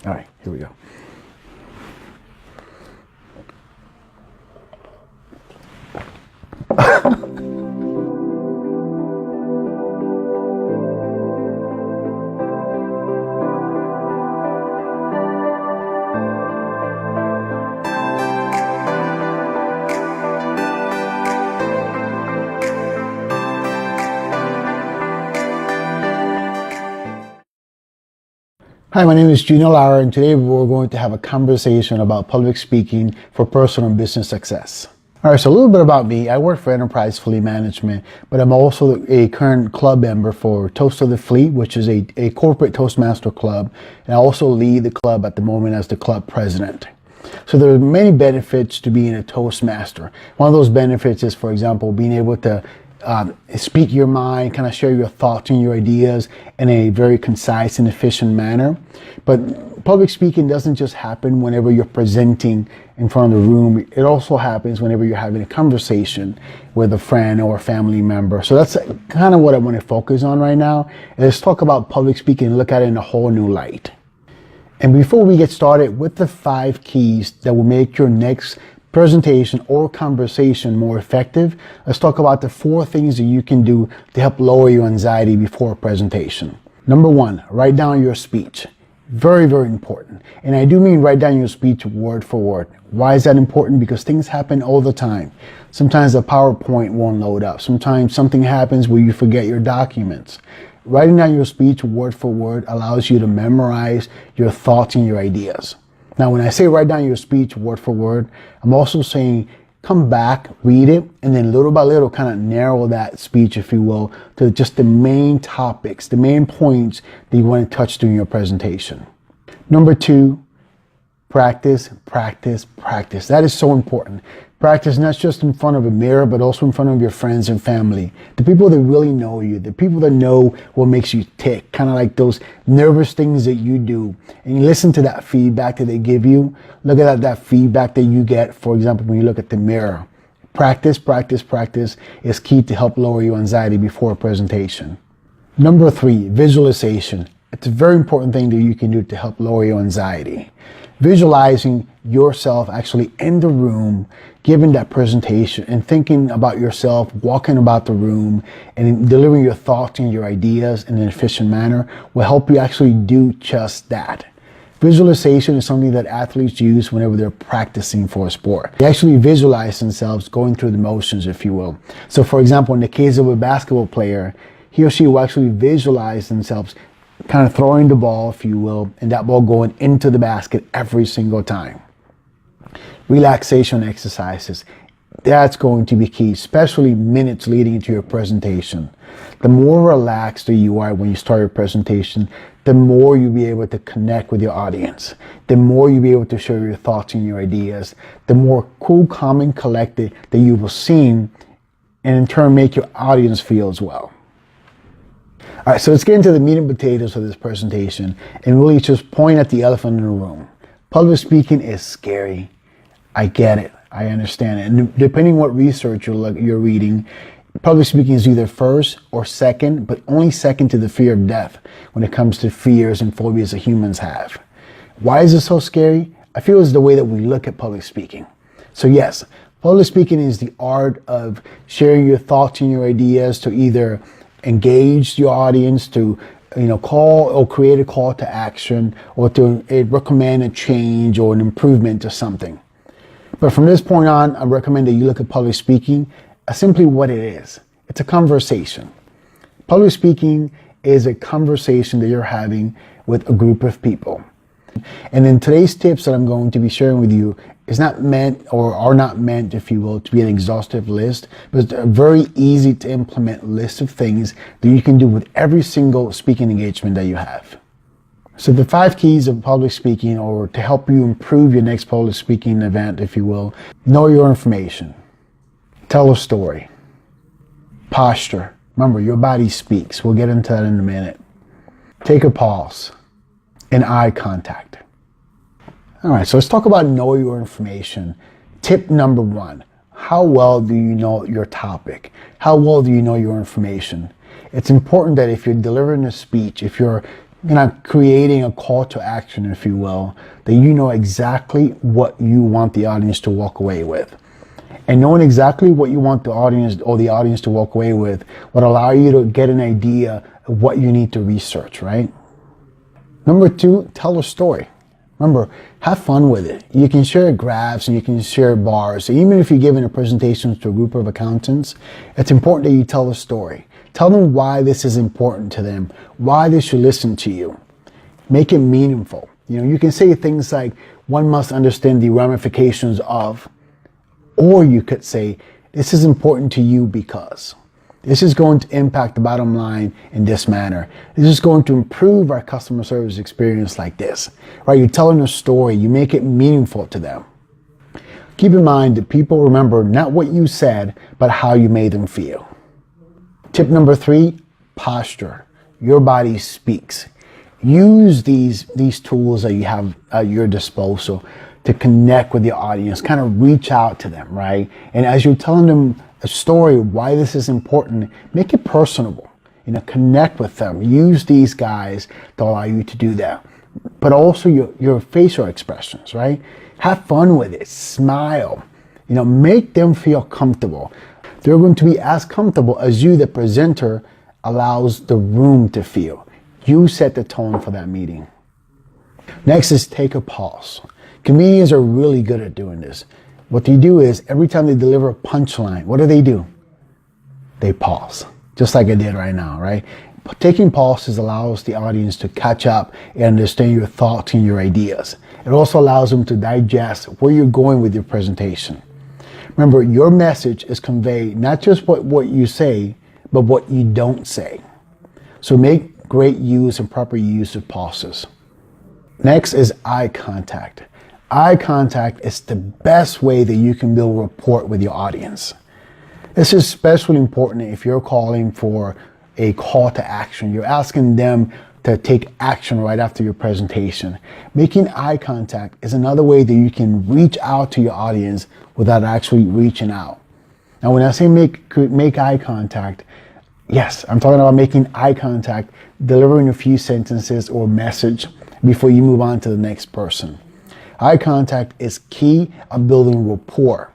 All right, here we go. Hi, my name is Gino Lara, and today we're going to have a conversation about public speaking for personal and business success. All right, so a little bit about me. I work for Enterprise Fleet Management, but I'm also a current club member for Toast of the Fleet, which is a corporate Toastmaster club, and I also lead the club at the moment as the club president. So there are many benefits to being a Toastmaster. One of those benefits is, for example, being able to speak your mind, kind of share your thoughts and your ideas in a very concise and efficient manner. But public speaking doesn't just happen whenever you're presenting in front of the room. It also happens whenever you're having a conversation with a friend or a family member. So that's kind of what I want to focus on right now. Let's talk about public speaking and look at it in a whole new light. And before we get started with the 5 keys that will make your next presentation or conversation more effective, let's talk about the 4 things that you can do to help lower your anxiety before a presentation. Number 1, write down your speech. Very, very important. And I do mean write down your speech word for word. Why is that important? Because things happen all the time. Sometimes the PowerPoint won't load up. Sometimes something happens where you forget your documents. Writing down your speech word for word allows you to memorize your thoughts and your ideas. Now, when I say write down your speech word for word, I'm also saying come back, read it, and then little by little kind of narrow that speech, if you will, to just the main topics, the main points that you want to touch during your presentation. Number 2, practice, practice, practice. That is so important. Practice not just in front of a mirror, but also in front of your friends and family. The people that really know you, the people that know what makes you tick, kind of like those nervous things that you do. And you listen to that feedback that they give you. Look at that feedback that you get, for example, when you look at the mirror. Practice, practice, practice is key to help lower your anxiety before a presentation. Number 3, visualization. It's a very important thing that you can do to help lower your anxiety. Visualizing yourself actually in the room, giving that presentation and thinking about yourself, walking about the room and delivering your thoughts and your ideas in an efficient manner will help you actually do just that. Visualization is something that athletes use whenever they're practicing for a sport. They actually visualize themselves going through the motions, if you will. So for example, in the case of a basketball player, he or she will actually visualize themselves kind of throwing the ball, if you will, and that ball going into the basket every single time. Relaxation exercises. That's going to be key, especially minutes leading into your presentation. The more relaxed you are when you start your presentation, the more you'll be able to connect with your audience. The more you'll be able to share your thoughts and your ideas. The more cool, calm, and collected that you will seem, and in turn make your audience feel as well. All right, so let's get into the meat and potatoes of this presentation and really just point at the elephant in the room. Public speaking is scary. I get it. I understand it. And depending what research you're reading, public speaking is either first or second, but only second to the fear of death when it comes to fears and phobias that humans have. Why is it so scary? I feel it's the way that we look at public speaking. So yes, public speaking is the art of sharing your thoughts and your ideas to either engage your audience, to call or create a call to action, or to recommend a change or an improvement to something. But from this point on, I recommend that you look at public speaking as simply what it is. It's a conversation. Public speaking is a conversation that you're having with a group of people. And in today's tips that I'm going to be sharing with you is not meant, or are not meant, if you will, to be an exhaustive list, but it's a very easy to implement list of things that you can do with every single speaking engagement that you have. So the 5 keys of public speaking, or to help you improve your next public speaking event, if you will: know your information, tell a story, posture. Remember, your body speaks. We'll get into that in a minute. Take a pause, and eye contact. All right, so let's talk about know your information. Tip number 1, how well do you know your topic? How well do you know your information? It's important that if you're delivering a speech, if you're creating a call to action, if you will, that you know exactly what you want the audience to walk away with. And knowing exactly what you want the audience to walk away with would allow you to get an idea of what you need to research, right? Number 2, tell a story. Remember, have fun with it. You can share graphs and you can share bars. So even if you're giving a presentation to a group of accountants, it's important that you tell a story. Tell them why this is important to them, why they should listen to you. Make it meaningful. You can say things like, one must understand the ramifications of, or you could say, this is important to you because. This is going to impact the bottom line in this manner. This is going to improve our customer service experience like this, right? You're telling a story, you make it meaningful to them. Keep in mind that people remember not what you said, but how you made them feel. Tip number 3, posture. Your body speaks. Use these tools that you have at your disposal to connect with your audience, kind of reach out to them, right? And as you're telling them a story, why this is important, make it personable. Connect with them. Use these guys to allow you to do that. But also your facial expressions, right? Have fun with it. Smile. Make them feel comfortable. They're going to be as comfortable as you, the presenter, allows the room to feel. You set the tone for that meeting. Next is take a pause. Comedians are really good at doing this. What they do is, every time they deliver a punchline, what do? They pause, just like I did right now, right? But taking pauses allows the audience to catch up and understand your thoughts and your ideas. It also allows them to digest where you're going with your presentation. Remember, your message is conveyed not just what you say, but what you don't say. So make great use and proper use of pauses. Next is eye contact. Eye contact is the best way that you can build rapport with your audience. This is especially important if you're calling for a call to action. You're asking them to take action right after your presentation. Making eye contact is another way that you can reach out to your audience without actually reaching out. Now, when I say make eye contact, yes, I'm talking about making eye contact, delivering a few sentences or message before you move on to the next person. Eye contact is key of building rapport.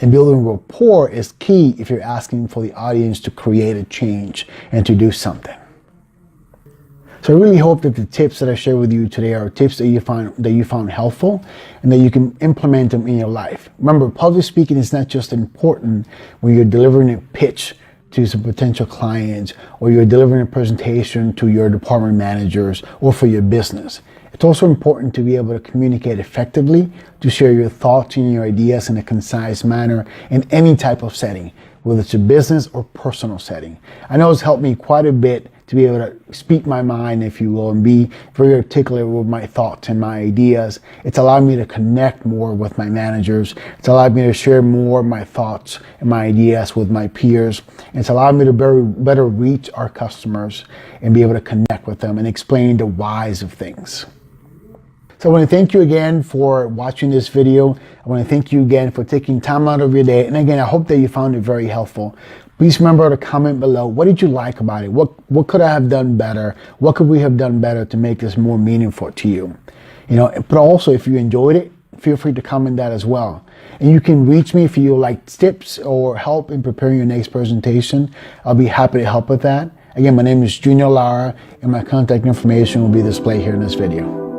And building rapport is key if you're asking for the audience to create a change and to do something. So I really hope that the tips that I share with you today are tips that you found helpful and that you can implement them in your life. Remember, public speaking is not just important when you're delivering a pitch to some potential clients, or you're delivering a presentation to your department managers or for your business. It's also important to be able to communicate effectively, to share your thoughts and your ideas in a concise manner in any type of setting, whether it's a business or personal setting. I know it's helped me quite a bit to be able to speak my mind, if you will, and be very articulate with my thoughts and my ideas. It's allowed me to connect more with my managers. It's allowed me to share more of my thoughts and my ideas with my peers. It's allowed me to better reach our customers and be able to connect with them and explain the whys of things. So I want to thank you again for watching this video. I want to thank you again for taking time out of your day. And again, I hope that you found it very helpful. Please remember to comment below. What did you like about it? What could I have done better? What could we have done better to make this more meaningful to you? But also, if you enjoyed it, feel free to comment that as well. And you can reach me if you like tips or help in preparing your next presentation. I'll be happy to help with that. Again, my name is Junior Lara, and my contact information will be displayed here in this video.